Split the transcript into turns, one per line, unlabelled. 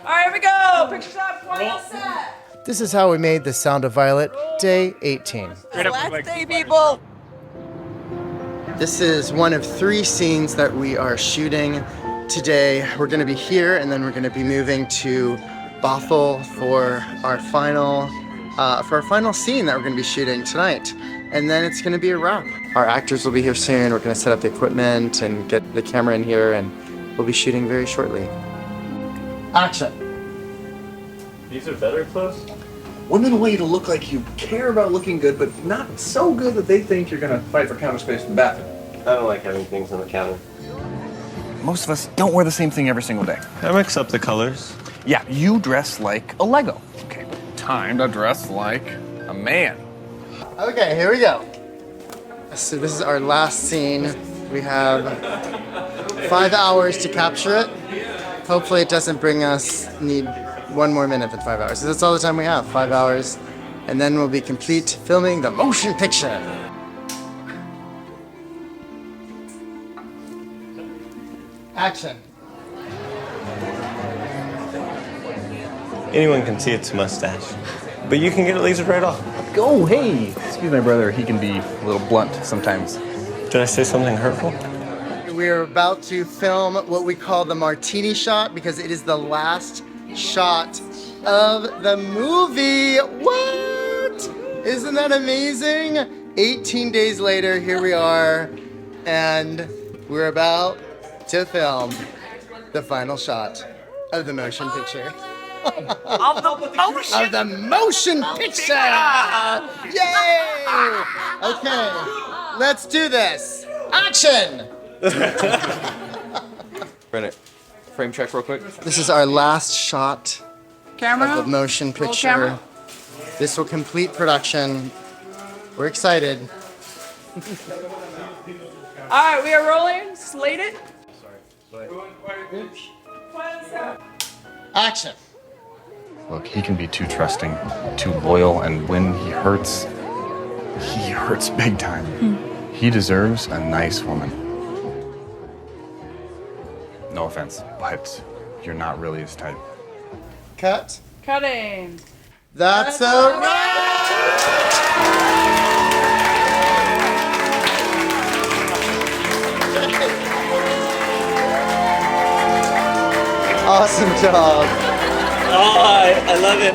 All right, here we go. Picture shot, final set.
This is how we made The Sound of Violet, day 18.
Last day, people.
This is one of 3 scenes that we are shooting today. We're gonna be here and then we're gonna be moving to Bothell for our final scene that we're gonna be shooting tonight. And then it's gonna be a wrap. Our actors will be here soon. We're gonna set up the equipment and get the camera in here, and we'll be shooting very shortly. Action.
These are better clothes?
Women want you to look like you care about looking good, but not so good that they think you're gonna fight for counter space in the bathroom.
I don't like having things on the counter.
Most of us don't wear the same thing every single day.
I mix up the colors.
Yeah, you dress like a Lego. Okay, time to dress like a man.
Okay, here we go. So this is our last scene. We have 5 hours to capture it. Hopefully it doesn't need 1 more minute than 5 hours. So that's all the time we have, 5 hours. And then we'll be complete filming the motion picture. Action.
Anyone can see it's a mustache, but you can get it lasered right off.
Oh, hey! Excuse my brother, he can be a little blunt sometimes.
Did I say something hurtful?
We are about to film what we call the martini shot because it is the last shot of the movie. What? Isn't that amazing? 18 days later, here we are, and we're about to film the final shot of the motion picture.
Of the motion
picture! Yay! Okay, let's do this. Action!
Bennett, frame check real quick.
This is our last shot
Camera.
of the motion picture.
camera.
This will complete production. We're excited.
All right, we are rolling. Slated.
Action.
Look, he can be too trusting, too loyal, and when he hurts big time. He deserves a nice woman. No offense, but you're not really his type.
Cut.
Cutting.
That's a wrap! Awesome job.
Oh, I love it.